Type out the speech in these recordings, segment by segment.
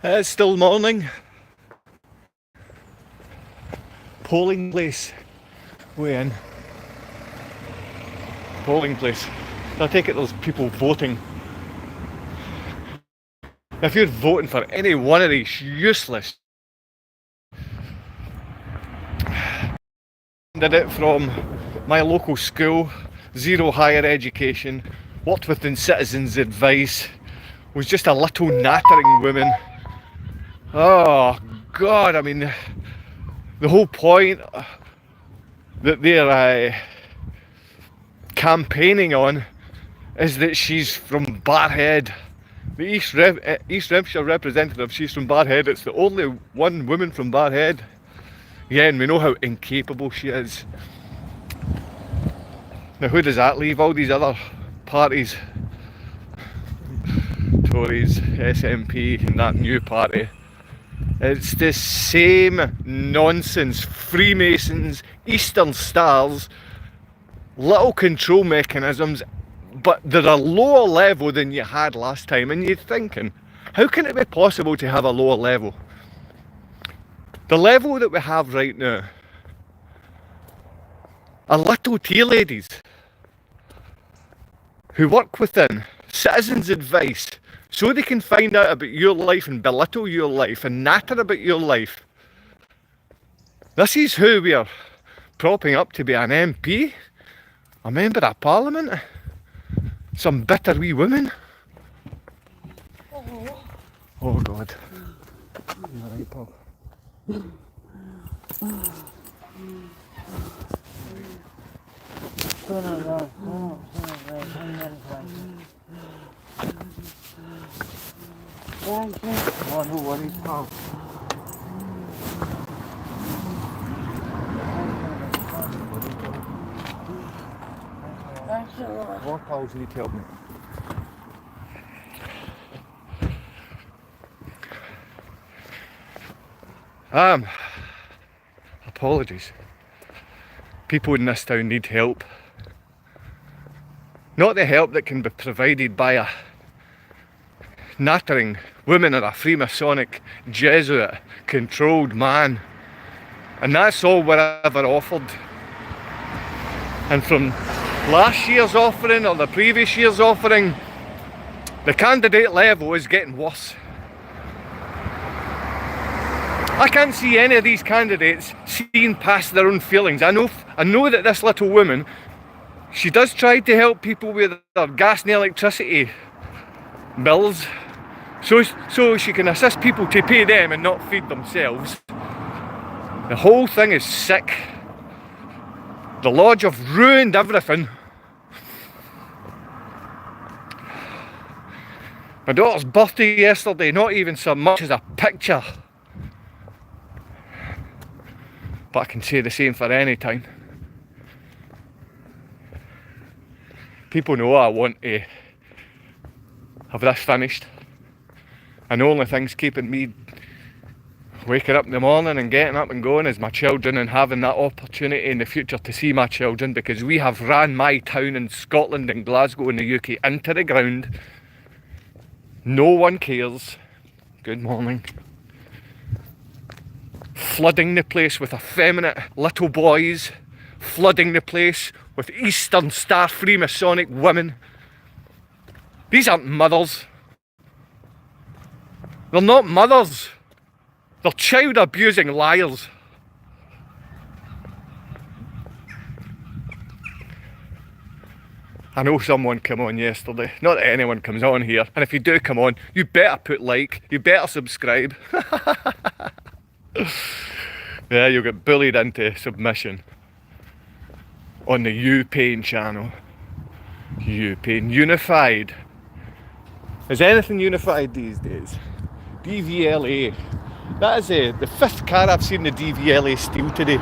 It's still morning. Polling place. Way in. Polling place. I take it there's people voting. If you're voting for any one of these useless, did it from my local school, zero higher education, worked within Citizens Advice, was just a little nattering woman. Oh God, I mean, the whole point that they're campaigning on is that she's from Barrhead. The East Renfrewshire representative, she's from Barrhead. It's the only one woman from Barrhead. Yeah, and we know how incapable she is. Now who does that leave? All these other parties, Tories, SNP and that new party. It's the same nonsense. Freemasons, Eastern Stars, little control mechanisms, but they're a lower level than you had last time. And you're thinking, how can it be possible to have a lower level? The level that we have right now are little tea ladies who work within Citizens Advice so they can find out about your life and belittle your life and natter about your life. This is who we are propping up to be an MP, a member of Parliament, some bitter wee woman. Oh God. You're right, Paul. Oh, no worries, pal. More pals need help me. Apologies. People in this town need help. Not the help that can be provided by a nattering woman or a Freemasonic Jesuit controlled man. And that's all we're ever offered. And from last year's offering or the previous year's offering, the candidate level is getting worse. I can't see any of these candidates seeing past their own feelings. I know that this little woman, she does try to help people with their gas and electricity bills, so she can assist people to pay them and not feed themselves. The whole thing is sick. The Lodge have ruined everything. My daughter's birthday yesterday, not even so much as a picture. But I can say the same for any time. People know I want to have this finished. And the only thing's keeping me waking up in the morning and getting up and going is my children, and having that opportunity in the future to see my children, because we have ran my town in Scotland and Glasgow in the UK into the ground. No one cares. Good morning. Flooding the place with effeminate little boys, flooding the place with Eastern Star Freemasonic women. These aren't mothers. They're not mothers. They're child abusing liars. I know someone came on yesterday. Not that anyone comes on here. And if you do come on, you better put like, you better subscribe. Yeah, you'll get bullied into submission on the UPain channel. UPain Unified. Is anything unified these days? DVLA. That is the fifth car I've seen the DVLA steal today.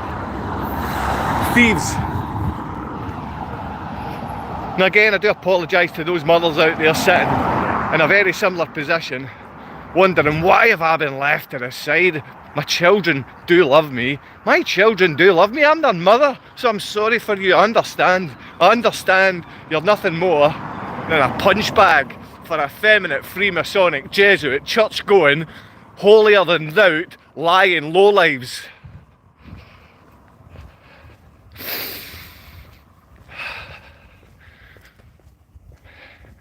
Thieves. Now again, I do apologise to those mothers out there sitting in a very similar position, wondering why have I been left to the side. My children do love me. My children do love me. I'm their mother, so I'm sorry for you. I understand. I understand you're nothing more than a punch bag for effeminate Freemasonic Jesuit church-going holier than thou, lying lowlives.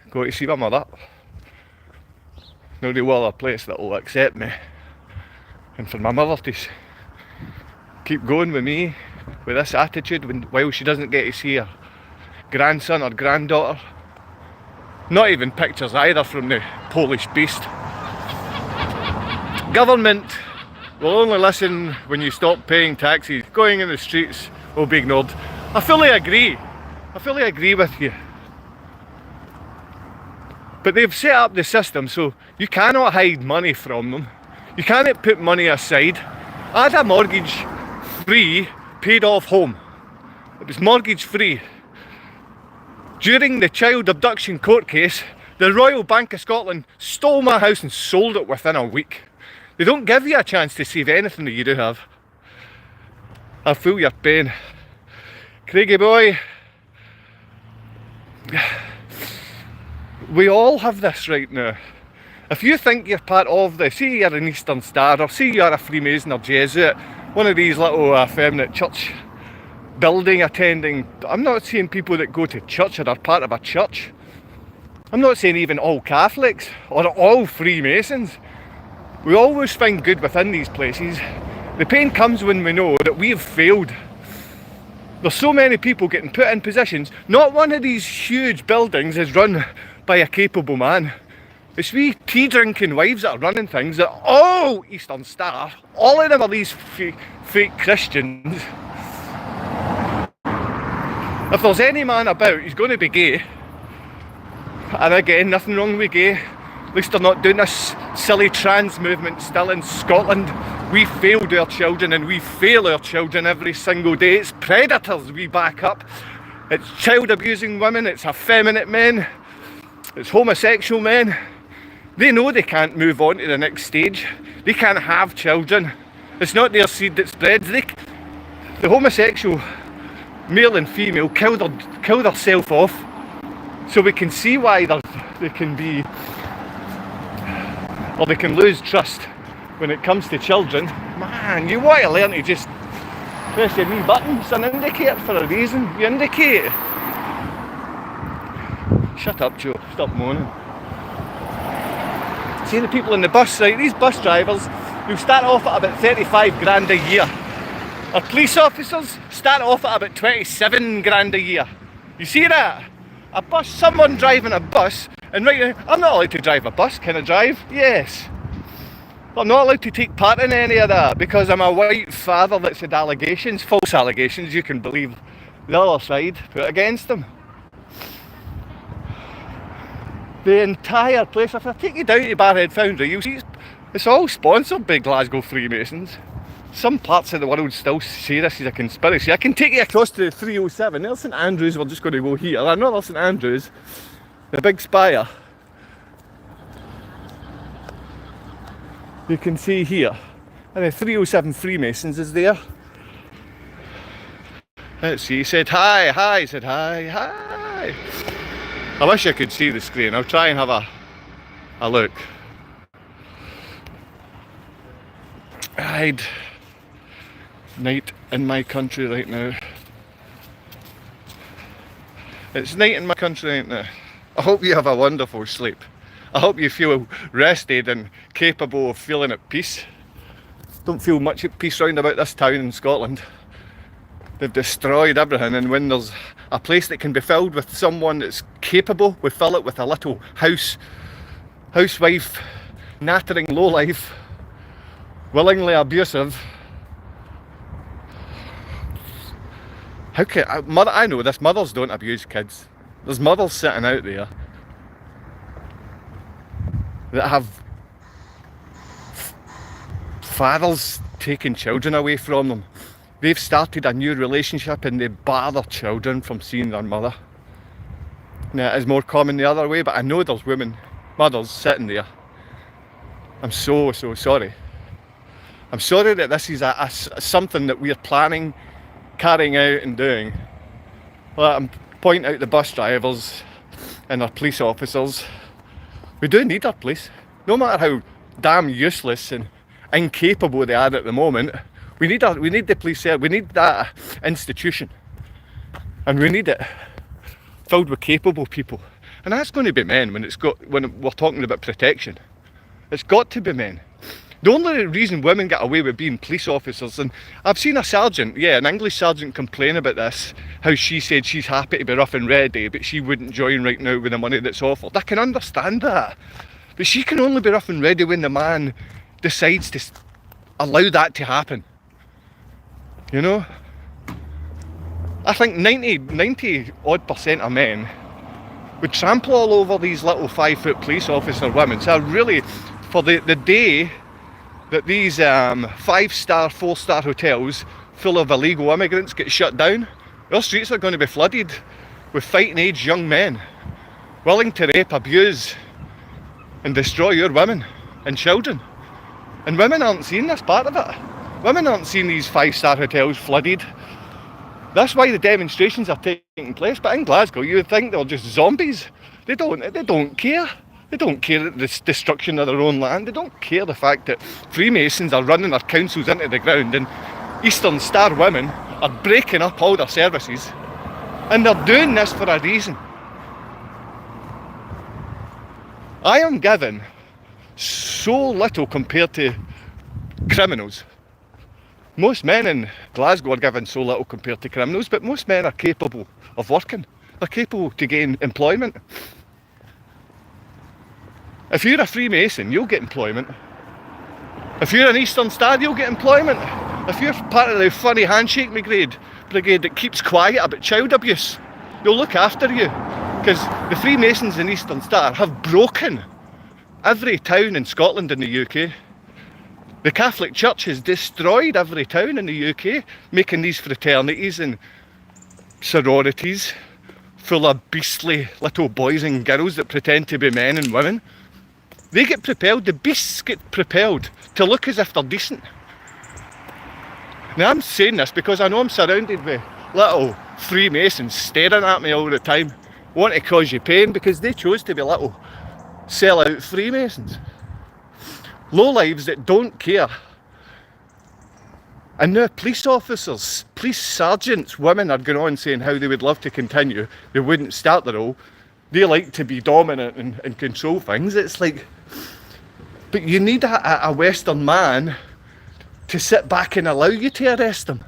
Go to see my mother. No real other place that will accept me. And for my mother to keep going with me with this attitude while she doesn't get to see her grandson or granddaughter. Not even pictures either from the Polish beast. Government will only listen when you stop paying taxes. Going in the streets will be ignored. I fully agree. I fully agree with you. But they've set up the system so you cannot hide money from them. You cannot put money aside. I had a mortgage-free, paid-off home. It was mortgage-free. During the child abduction court case, the Royal Bank of Scotland stole my house and sold it within a week. They don't give you a chance to save anything that you do have. I feel your pain. Craigie boy, we all have this right now. If you think you're part of this, see you're an Eastern Star, or see you're a Freemason or Jesuit, one of these little effeminate church building attending. I'm not saying people that go to church or are part of a church. I'm not saying even all Catholics or all Freemasons. We always find good within these places. The pain comes when we know that we have failed. There's so many people getting put in positions. Not one of these huge buildings is run by a capable man. It's we tea drinking wives that are running things that all Eastern Star, all of them are these fake Christians. If there's any man about, he's going to be gay. And again, nothing wrong with gay. At least they're not doing this silly trans movement still in Scotland. We failed our children and we fail our children every single day. It's predators we back up. It's child abusing women, it's effeminate men, it's homosexual men. They know they can't move on to the next stage. They can't have children. It's not their seed that spreads. The homosexual male and female kill themselves off so we can see why they can be, or they can lose trust when it comes to children. Man, you want to learn to just press your wee button. It's an indicator for a reason. You indicate. Shut up, Joe. Stop moaning. See the people in the bus, right? These bus drivers who start off at about 35 grand a year. Our police officers start off at about 27 grand a year. You see that? Someone driving a bus, and right now, I'm not allowed to drive a bus. Can I drive? Yes. But I'm not allowed to take part in any of that because I'm a white father that's had allegations, false allegations. You can believe the other side put against them. The entire place, if I take you down to Barhead Foundry, you'll see it's all sponsored by Glasgow Freemasons. Some parts of the world still say this is a conspiracy. I can take you across to the 307. There's St Andrews, we're just going to go here. I know there's St Andrews, the big spire. You can see here. And the 307 Freemasons is there. Let's see, he said hi, he said hi. I wish I could see the screen. I'll try and have a look. Right. Night in my country right now. It's night in my country right now. I hope you have a wonderful sleep. I hope you feel rested and capable of feeling at peace. Don't feel much at peace round about this town in Scotland. They've destroyed everything, and when there's a place that can be filled with someone that's capable, we fill it with a little housewife, nattering lowlife, willingly abusive. How can I know this? Mothers don't abuse kids. There's mothers sitting out there that have fathers taking children away from them. They've started a new relationship and they bar their children from seeing their mother. Now it is more common the other way, but I know there's mothers sitting there. I'm so sorry. I'm sorry that this is something that we're planning, carrying out and doing. Well, I'm pointing out the bus drivers and our police officers. We do need our police. No matter how damn useless and incapable they are at the moment. We need the police service. We need that institution, and we need it filled with capable people. And that's going to be men when we're talking about protection. It's got to be men. The only reason women get away with being police officers, and I've seen a sergeant, an English sergeant, complain about this, how she said she's happy to be rough and ready, but she wouldn't join right now with the money that's offered. I can understand that. But she can only be rough and ready when the man decides to allow that to happen. You know? I think 90 odd % of men would trample all over these little 5-foot police officer women. So really, for the day that these 5-star, 4-star hotels full of illegal immigrants get shut down, our streets are going to be flooded with fighting age young men willing to rape, abuse and destroy your women and children. And women aren't seeing this part of it. Women aren't seeing these 5-star hotels flooded. That's why the demonstrations are taking place. But in Glasgow, you would think they're just zombies. They don't care. They don't care the destruction of their own land. They don't care the fact that Freemasons are running their councils into the ground and Eastern Star women are breaking up all their services. And they're doing this for a reason. I am given so little compared to criminals. Most men in Glasgow are given so little compared to criminals, but most men are capable of working. They're capable to gain employment. If you're a Freemason, you'll get employment. If you're an Eastern Star, you'll get employment. If you're part of the funny handshake brigade that keeps quiet about child abuse, they'll look after you. Because the Freemasons and Eastern Star have broken every town in Scotland and the UK. The Catholic Church has destroyed every town in the UK, making these fraternities and sororities full of beastly little boys and girls that pretend to be men and women. They get propelled, the beasts get propelled to look as if they're decent. Now I'm saying this because I know I'm surrounded with little Freemasons staring at me all the time, want to cause you pain because they chose to be little sell-out Freemasons. Lowlives that don't care. And now police officers, police sergeants, women are going on saying how they would love to continue. They wouldn't start their role. They like to be dominant and control things. It's like, but you need a Western man to sit back and allow you to arrest them.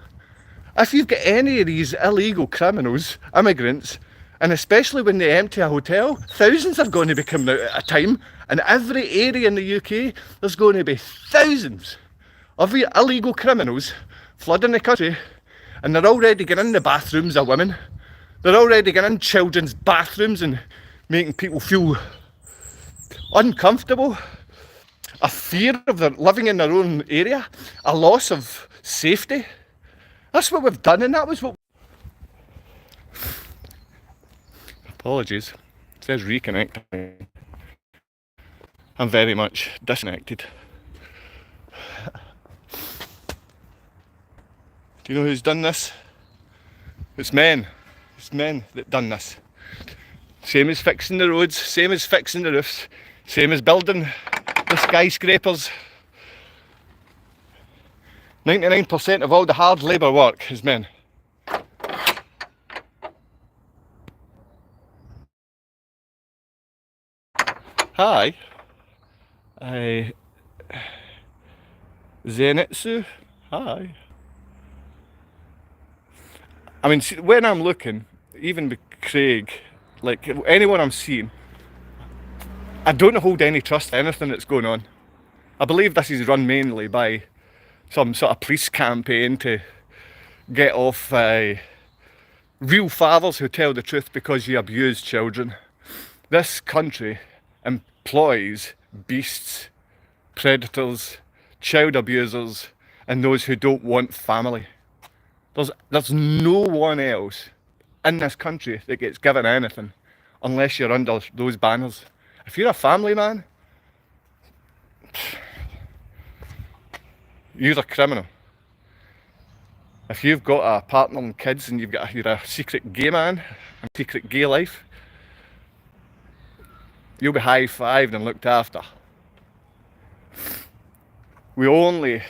If you've got any of these illegal criminals, immigrants, and especially when they empty a hotel, thousands are going to be coming out at a time. In every area in the UK, there's going to be thousands of illegal criminals flooding the country, and they're already getting in the bathrooms of women. They're already getting in children's bathrooms and making people feel uncomfortable, a fear of their living in their own area, a loss of safety. That's what we've done, and that was what... Apologies, it says reconnecting. I'm very much disconnected. Do you know who's done this? It's men. It's men that done this. Same as fixing the roads, same as fixing the roofs, same as building the skyscrapers. 99% of all the hard labour work is men. Hi. Zenitsu. Hi. I mean, see, when I'm looking, even with Craig, like anyone I'm seeing, I don't hold any trust in anything that's going on. I believe this is run mainly by some sort of police campaign to get off real fathers who tell the truth because you abuse children. This country employs beasts, predators, child abusers, and those who don't want family. There's no one else in this country that gets given anything unless you're under those banners. If you're a family man, you're a criminal. If you've got a partner and kids and you're a secret gay man, a secret gay life, you'll be high-fived and looked after. We only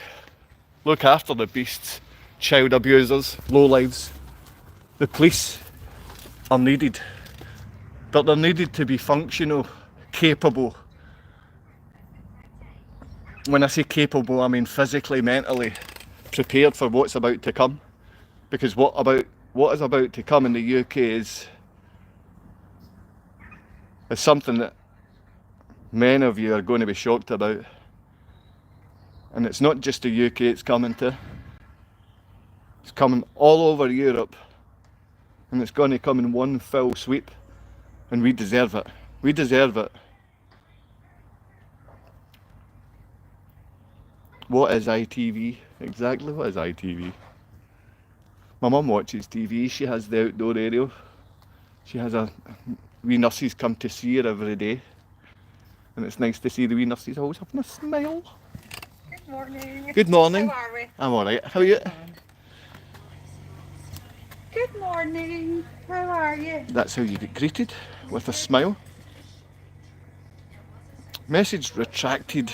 look after the beasts, child abusers, lowlives. The police are needed, but they're needed to be functional, capable. When I say capable, I mean physically, mentally prepared for what's about to come. Because what is about to come in the UK is something that many of you are going to be shocked about. And it's not just the UK it's coming to. It's coming all over Europe. And it's going to come in one fell sweep. And we deserve it. We deserve it. What is ITV? Exactly, what is ITV? My mum watches TV. She has the outdoor aerial. She has wee nurses come to see her every day. And it's nice to see the wee nurses always having a smile. Good morning. Good morning. How are we? I'm alright. How are you? Good morning. How are you? That's how you get greeted, with a smile. Message retracted.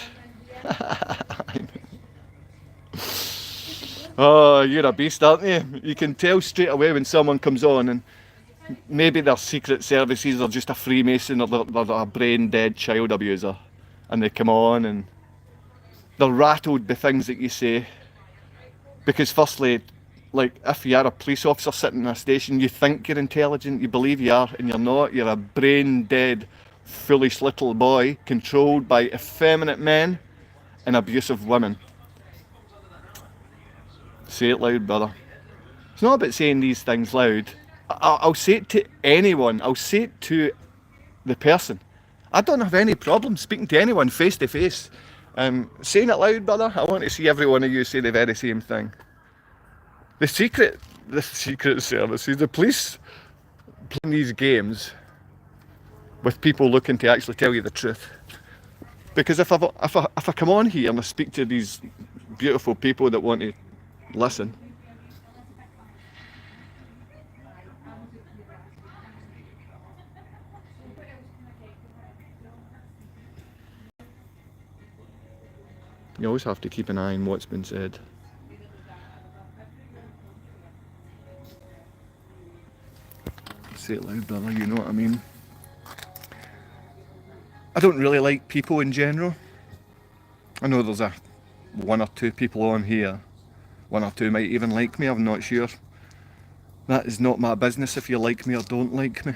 Oh, you're a beast, aren't you? You can tell straight away when someone comes on and maybe they're secret services or just a Freemason or they're a brain dead child abuser, and they come on and they're rattled by things that you say. Because firstly, like if you are a police officer sitting in a station, you think you're intelligent, you believe you are, and you're not. You're a brain dead, foolish little boy controlled by effeminate men and abusive women. Say it loud, brother. It's not about saying these things loud. I'll say it to anyone. I'll say it to the person. I don't have any problem speaking to anyone face to face. Saying it loud, brother. I want to see every one of you say the very same thing. The secret services, the police playing these games with people looking to actually tell you the truth. Because if I come on here and I speak to these beautiful people that want to listen, you always have to keep an eye on what's been said. Say it loud, brother, you know what I mean. I don't really like people in general. I know there's one or two people on here. One or two might even like me, I'm not sure. That is not my business if you like me or don't like me.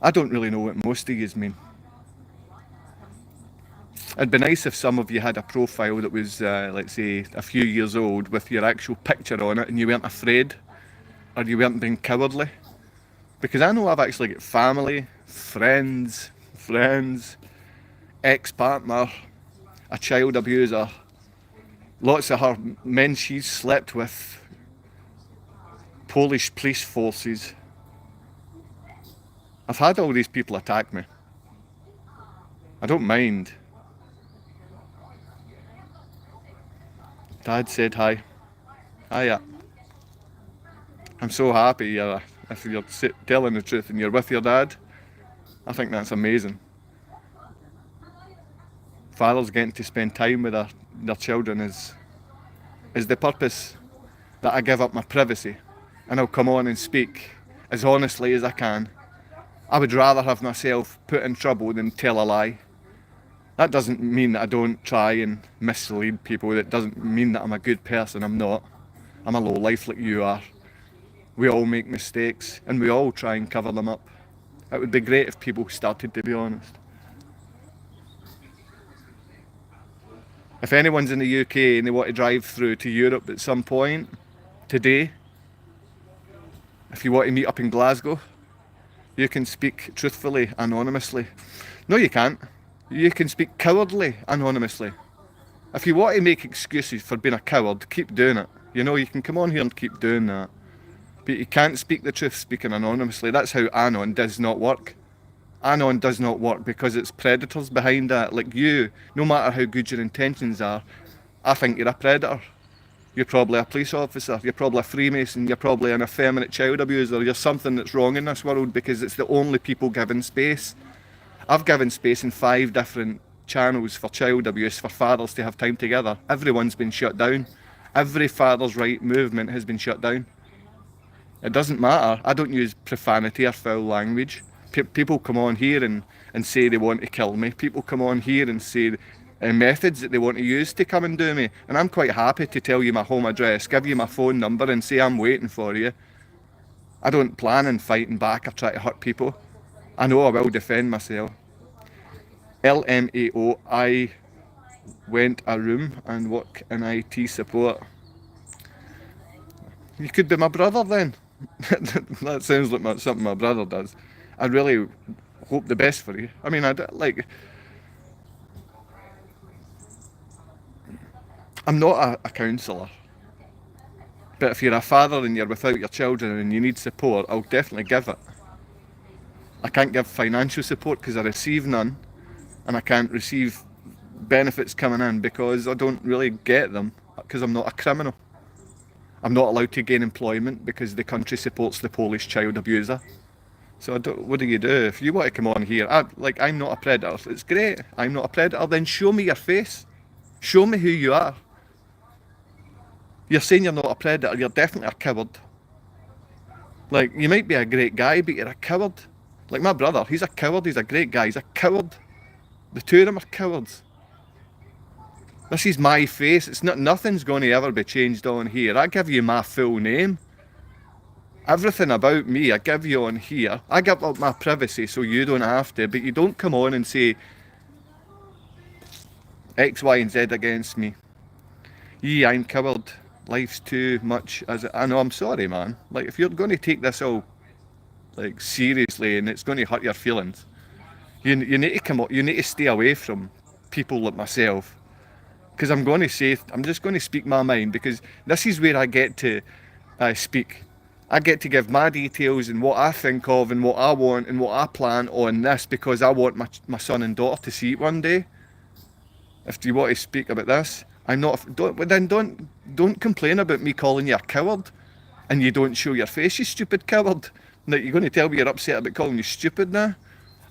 I don't really know what most of yous mean. It'd be nice if some of you had a profile that was, let's say, a few years old with your actual picture on it and you weren't afraid or you weren't being cowardly. Because I know I've actually got family, friends, ex-partner, a child abuser, lots of her men she's slept with, Polish police forces. I've had all these people attack me. I don't mind. Dad said hi. Hiya. I'm so happy if you're telling the truth and you're with your dad. I think that's amazing. Fathers getting to spend time with their children is the purpose that I give up my privacy and I'll come on and speak as honestly as I can. I would rather have myself put in trouble than tell a lie. That doesn't mean that I don't try and mislead people. That doesn't mean that I'm a good person. I'm not. I'm a lowlife like you are. We all make mistakes and we all try and cover them up. It would be great if people started to be honest. If anyone's in the UK and they want to drive through to Europe at some point today, if you want to meet up in Glasgow, you can speak truthfully, anonymously. No, you can't. You can speak cowardly, anonymously. If you want to make excuses for being a coward, keep doing it. You know, you can come on here and keep doing that. But you can't speak the truth speaking anonymously. That's how Anon does not work. Anon does not work because it's predators behind that. Like you, no matter how good your intentions are, I think you're a predator. You're probably a police officer, you're probably a Freemason, you're probably an effeminate child abuser, you're something that's wrong in this world because it's the only people given space. I've given space in 5 different channels for child abuse, for fathers to have time together. Everyone's been shut down. Every father's right movement has been shut down. It doesn't matter. I don't use profanity or foul language. People come on here and say they want to kill me. People come on here and say methods that they want to use to come and do me. And I'm quite happy to tell you my home address, give you my phone number and say I'm waiting for you. I don't plan on fighting back or try to hurt people. I know I will defend myself. LMAO, I went a room and work in IT support. You could be my brother then. That sounds like something my brother does. I really hope the best for you. I mean, I'm not a counsellor. But if you're a father and you're without your children and you need support, I'll definitely give it. I can't give financial support because I receive none, and I can't receive benefits coming in because I don't really get them because I'm not a criminal. I'm not allowed to gain employment because the country supports the Polish child abuser. So what do you do? If you want to come on here, I'm not a predator. It's great. I'm not a predator. Then show me your face. Show me who you are. You're saying you're not a predator. You're definitely a coward. Like, you might be a great guy, but you're a coward. Like my brother, he's a coward. He's a great guy. He's a coward. The two of them are cowards. This is my face. It's not. Nothing's going to ever be changed on here. I give you my full name. Everything about me, I give you on here. I give up my privacy so you don't have to, but you don't come on and say X, Y, and Z against me. Yeah, I'm coward. Life's too much as I know. I'm sorry, man. Like, if you're going to take this all like seriously and it's going to hurt your feelings, you need to come up. You need to stay away from people like myself. Because I'm just going to speak my mind, because this is where I get to speak. I get to give my details and what I think of and what I want and what I plan on this, because I want my son and daughter to see it one day. If you want to speak about this, don't complain about me calling you a coward and you don't show your face, you stupid coward. Now you're going to tell me you're upset about calling you stupid now?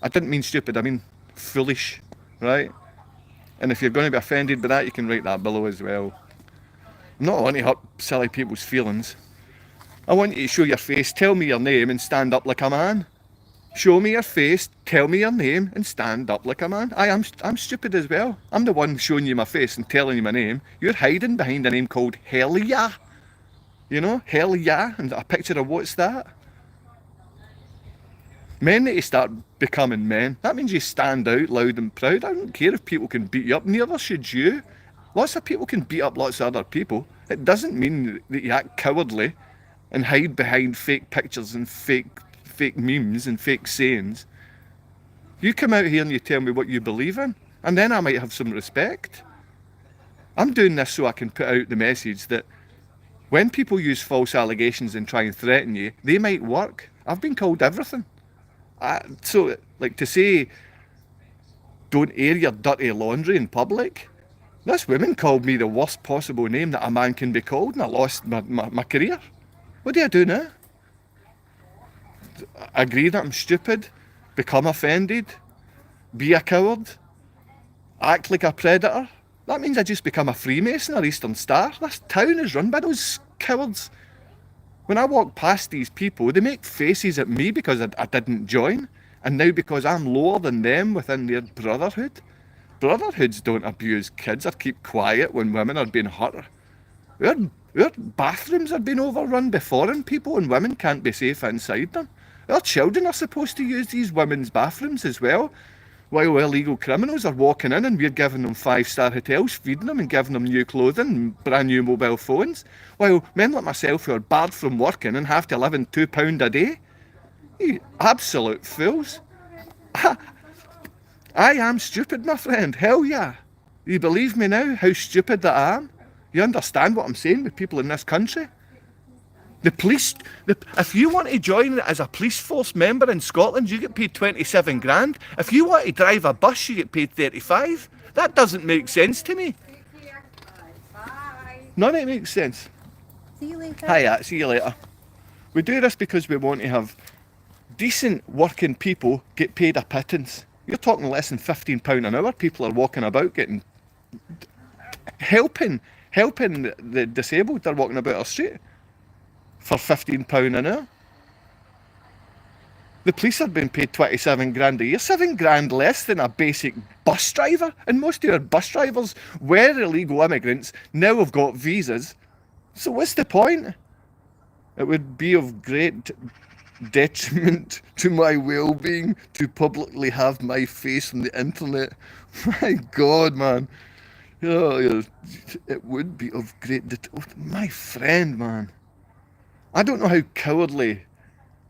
I didn't mean stupid, I mean foolish, right? And if you're going to be offended by that, you can write that below as well. I'm not wanting to hurt silly people's feelings. I want you to show your face, tell me your name and stand up like a man. Show me your face, tell me your name and stand up like a man. I'm stupid as well. I'm the one showing you my face and telling you my name. You're hiding behind a name called Hell Yeah. You know, Hell Yeah, and a picture of what's that? Men need to start becoming men. That means you stand out loud and proud. I don't care if people can beat you up, neither should you. Lots of people can beat up lots of other people. It doesn't mean that you act cowardly and hide behind fake pictures and fake memes and fake sayings. You come out here and you tell me what you believe in, and then I might have some respect. I'm doing this so I can put out the message that when people use false allegations and try and threaten you, they might work. I've been called everything. So, like, to say, don't air your dirty laundry in public, this woman called me the worst possible name that a man can be called, and I lost my career. What do I do now? Agree that I'm stupid? Become offended? Be a coward? Act like a predator? That means I just become a Freemason or Eastern Star. This town is run by those cowards. When I walk past these people, they make faces at me because I didn't join, and now because I'm lower than them within their brotherhood. Brotherhoods don't abuse kids or keep quiet when women are being hurt. Our bathrooms are being overrun by foreign people and women can't be safe inside them. Our children are supposed to use these women's bathrooms as well, while illegal criminals are walking in and we're giving them 5-star hotels, feeding them and giving them new clothing and brand new mobile phones, while men like myself who are barred from working and have to live on £2 a day. You absolute fools. I am stupid, my friend. Hell yeah. You believe me now, how stupid that I am? You understand what I'm saying with people in this country? The police, if you want to join as a police force member in Scotland, you get paid 27 grand. If you want to drive a bus, you get paid 35. That doesn't make sense to me. Bye. None of it makes sense. See you later. Hiya, see you later. We do this because we want to have decent working people get paid a pittance. You're talking less than £15 an hour. People are walking about getting helping the disabled. They're walking about our street for £15 an hour. The police are being paid 27 grand a year, 7 grand less than a basic bus driver. And most of your bus drivers were illegal immigrants, now have got visas. So what's the point? It would be of great detriment to my well-being to publicly have my face on the internet. My God, man. Oh, it would be of great my friend, man. I don't know how cowardly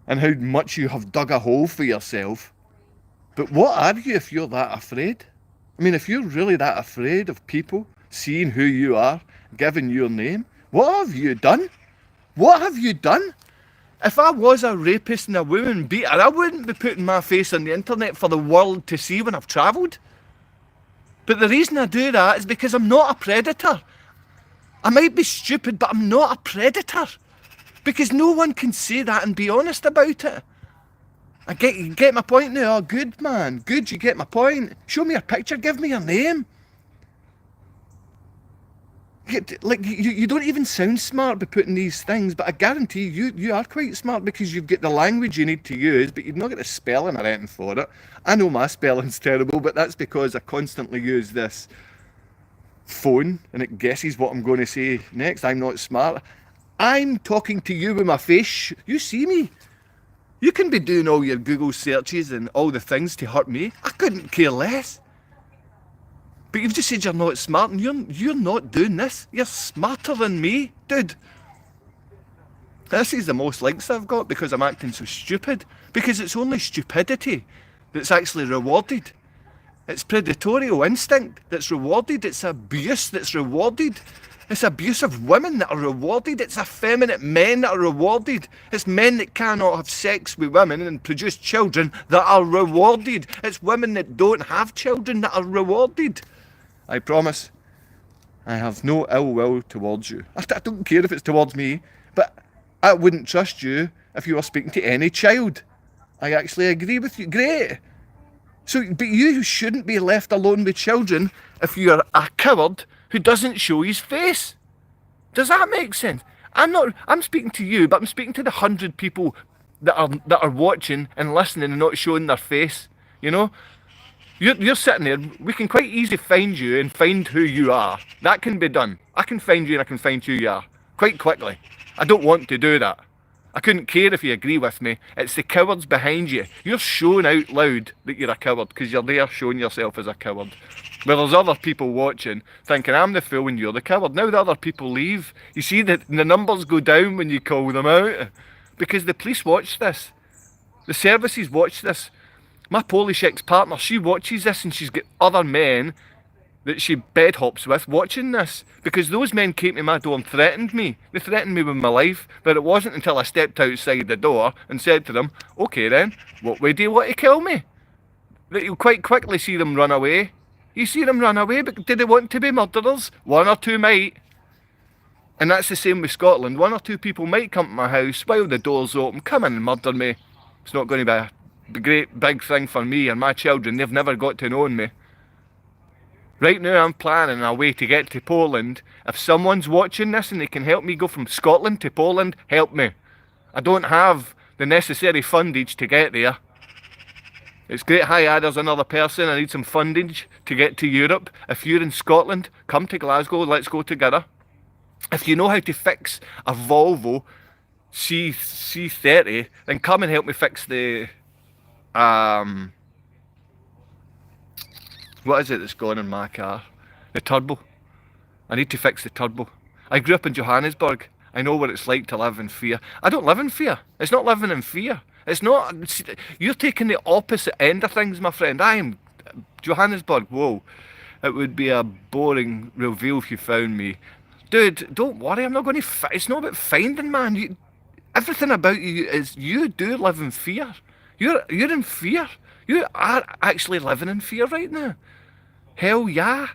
and how much you have dug a hole for yourself, but what are you if you're that afraid? I mean, if you're really that afraid of people seeing who you are, giving your name, what have you done? What have you done? If I was a rapist and a woman beater, I wouldn't be putting my face on the internet for the world to see when I've travelled. But the reason I do that is because I'm not a predator. I might be stupid, but I'm not a predator. Because no one can say that and be honest about it. You get my point now? Oh, good, man. Good, you get my point. Show me a picture. Give me your name. You don't even sound smart by putting these things, but I guarantee you are quite smart because you've got the language you need to use, but you've not got the spelling or anything for it. I know my spelling's terrible, but that's because I constantly use this phone and it guesses what I'm going to say next. I'm not smart. I'm talking to you with my face. You see me. You can be doing all your Google searches and all the things to hurt me. I couldn't care less. But you've just said you're not smart and you're not doing this. You're smarter than me, dude. This is the most likes I've got because I'm acting so stupid. Because it's only stupidity that's actually rewarded. It's predatorial instinct that's rewarded. It's abuse that's rewarded. It's abusive women that are rewarded. It's effeminate men that are rewarded. It's men that cannot have sex with women and produce children that are rewarded. It's women that don't have children that are rewarded. I promise. I have no ill will towards you. I don't care if it's towards me, but I wouldn't trust you if you were speaking to any child. I actually agree with you. Great. But you shouldn't be left alone with children if you're a coward who doesn't show his face. Does that make sense? I'm speaking to you, but I'm speaking to the 100 people that are watching and listening and not showing their face. You know? You're sitting there, we can quite easily find you and find who you are. That can be done. I can find you and I can find who you are. Quite quickly. I don't want to do that. I couldn't care if you agree with me. It's the cowards behind you. You're showing out loud that you're a coward because you're there showing yourself as a coward. Well, there's other people watching thinking I'm the fool and you're the coward. Now the other people leave. You see that the numbers go down when you call them out because the police watch this. The services watch this. My Polish ex-partner, she watches this and she's got other men that she bed hops with watching this because those men came to my door and threatened me. They threatened me with my life, but it wasn't until I stepped outside the door and said to them, okay then, what way do you want to kill me? That you'll quite quickly see them run away. You see them run away, but do they want to be murderers? One or two might. And that's the same with Scotland. One or two people might come to my house while the door's open, come in and murder me. It's not going to be a great big thing for me and my children. They've never got to know me. Right now I'm planning a way to get to Poland. If someone's watching this and they can help me go from Scotland to Poland, help me. I don't have the necessary fundage to get there. It's great, hi, there's another person, I need some fundage to get to Europe. If you're in Scotland, come to Glasgow, let's go together. If you know how to fix a Volvo C30, then come and help me fix the what is it that's gone in my car? The turbo. I need to fix the turbo. I grew up in Johannesburg. I know what it's like to live in fear. I don't live in fear. It's not living in fear. It's not. You're taking the opposite end of things, my friend. I am Johannesburg. Whoa. It would be a boring reveal if you found me. Dude, don't worry. I'm not going to. It's not about finding, man. Everything about you is you do live in fear. You're in fear. You are actually living in fear right now. Hell yeah.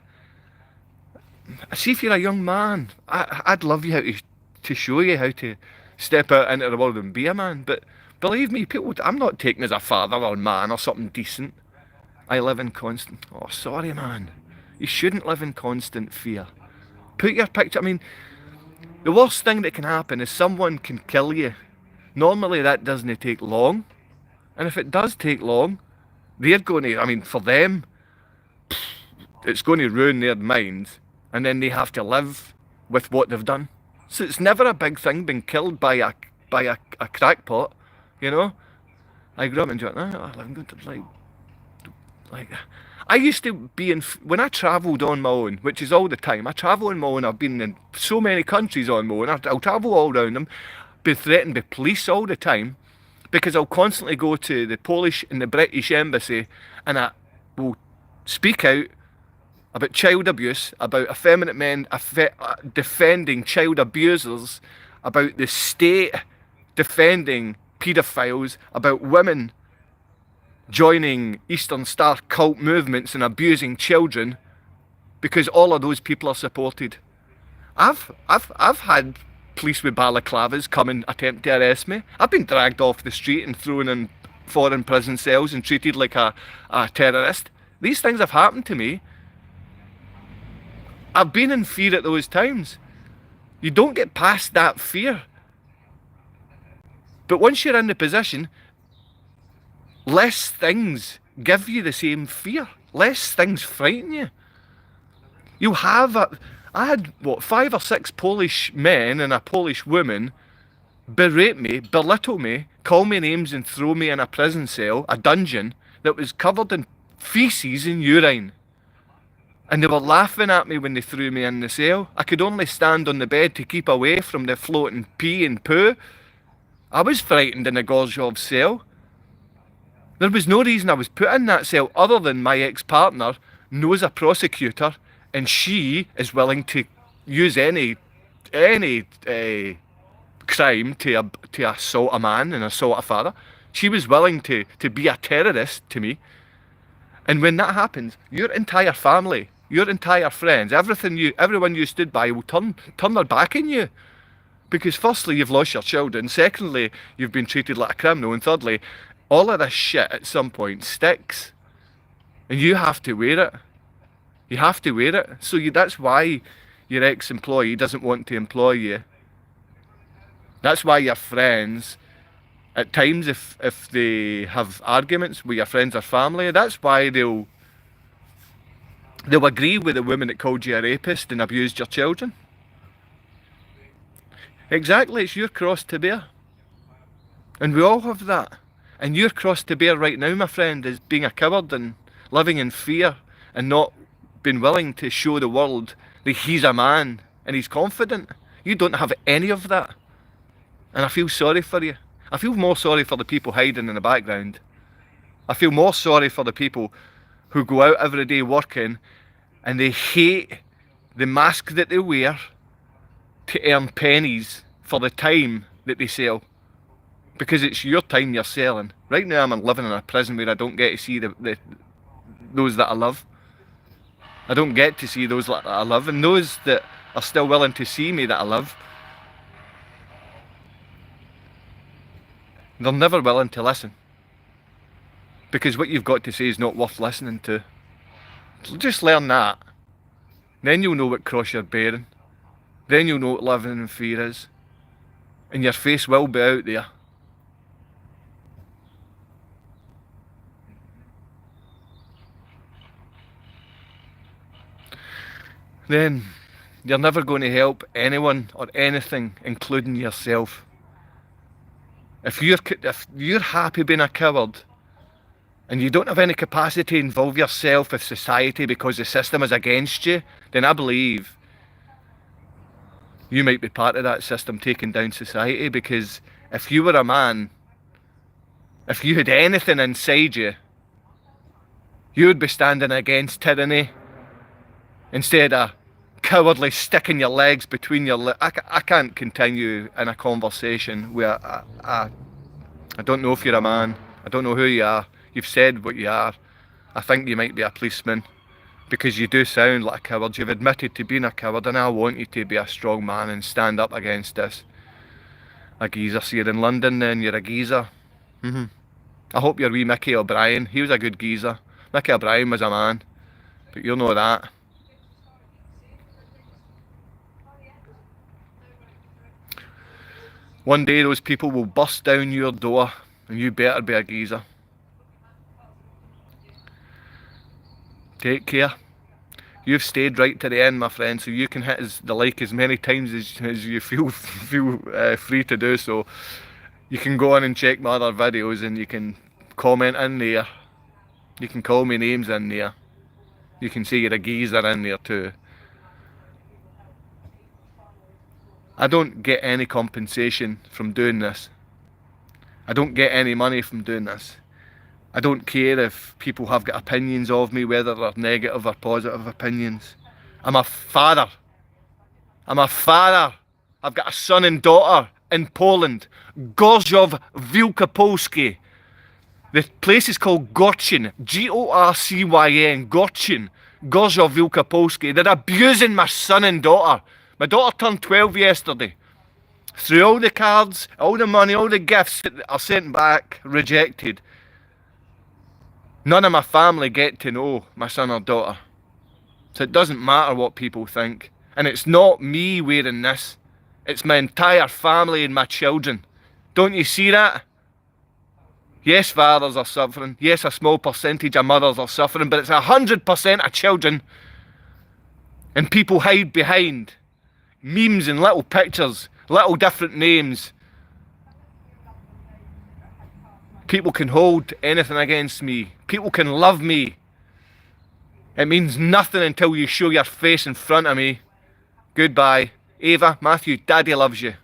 See, if you're a young man, I'd love you to show you how to step out into the world and be a man. But believe me, people, I'm not taken as a father or man or something decent. I live in constant... Oh, sorry, man. You shouldn't live in constant fear. Put your picture... I mean, the worst thing that can happen is someone can kill you. Normally that doesn't take long. And if it does take long, they're going to... I mean, for them, it's going to ruin their minds. And then they have to live with what they've done. So it's never a big thing being killed by a crackpot, you know? I grew up enjoying that. I'm going to like I used to be in, when I travelled on my own, which is all the time, I travel on my own, I've been in so many countries on my own, I'll travel all around them, been threatened by police all the time, because I'll constantly go to the Polish and the British embassy, and I will speak out about child abuse, about effeminate men defending child abusers, about the state defending paedophiles, about women joining Eastern Star cult movements and abusing children, because all of those people are supported. I've had police with balaclavas come and attempt to arrest me. I've been dragged off the street and thrown in foreign prison cells and treated like a terrorist. These things have happened to me. I've been in fear at those times. You don't get past that fear. But once you're in the position, less things give you the same fear. Less things frighten you. I had, 5 or 6 Polish men and a Polish woman berate me, belittle me, call me names and throw me in a prison cell, a dungeon, that was covered in feces and urine. And they were laughing at me when they threw me in the cell. I could only stand on the bed to keep away from the floating pee and poo. I was frightened in a Gorzhov cell. There was no reason I was put in that cell other than my ex-partner knows a prosecutor and she is willing to use any crime to assault a man and assault a father. She was willing to be a terrorist to me. And when that happens, your entire family, your entire friends, everyone you stood by will turn their back on you. Because firstly, you've lost your children. Secondly, you've been treated like a criminal. And thirdly, all of this shit at some point sticks. And you have to wear it. You have to wear it. So that's why your ex-employee doesn't want to employ you. That's why your friends, at times if they have arguments with your friends or family, that's why they'll agree with the woman that called you a rapist and abused your children. Exactly, it's your cross to bear. And we all have that. And your cross to bear right now, my friend, is being a coward and living in fear and not being willing to show the world that he's a man and he's confident. You don't have any of that. And I feel sorry for you. I feel more sorry for the people hiding in the background. I feel more sorry for the people who go out every day working and they hate the mask that they wear to earn pennies for the time that they sell. Because it's your time you're selling. Right now I'm living in a prison where I don't get to see those that I love. I don't get to see those that I love, and those that are still willing to see me that I love, they're never willing to listen. Because what you've got to say is not worth listening to. So just learn that. Then you'll know what cross you're bearing. Then you'll know what living in fear is. And your face will be out there. Then you're never going to help anyone or anything, including yourself. If you're happy being a coward and you don't have any capacity to involve yourself with society because the system is against you, then I believe you might be part of that system taking down society. Because if you were a man, if you had anything inside you, you would be standing against tyranny instead of cowardly sticking your legs between your legs. I can't continue in a conversation where I don't know if you're a man. I don't know who you are. You've said what you are. I think you might be a policeman because you do sound like a coward. You've admitted to being a coward, and I want you to be a strong man and stand up against this. A geezer. So you're in London then, you're a geezer. I hope you're wee Mickey O'Brien. He was a good geezer. Mickey O'Brien was a man, but you'll know that. One day those people will bust down your door and you better be a geezer. Take care. You've stayed right to the end, my friend, so you can hit the like as many times as you feel free to do so. You can go on and check my other videos and you can comment in there. You can call me names in there. You can say you're a geezer in there too. I don't get any compensation from doing this. I don't get any money from doing this. I don't care if people have got opinions of me, whether they're negative or positive opinions. I'm a father. I'm a father. I've got a son and daughter in Poland. Gorzów Wielkopolski. The place is called Gorcyn. Gorcyn. Gorcyn. Gorzów Wielkopolski. They're abusing my son and daughter. My daughter turned 12 yesterday. Through all the cards, all the money, all the gifts that are sent back, rejected. None of my family get to know my son or daughter. So it doesn't matter what people think. And it's not me wearing this. It's my entire family and my children. Don't you see that? Yes, fathers are suffering. Yes, a small percentage of mothers are suffering, but it's 100% of children. And people hide behind memes and little pictures, little different names. People can hold anything against me. People can love me. It means nothing until you show your face in front of me. Goodbye. Ava, Matthew, Daddy loves you.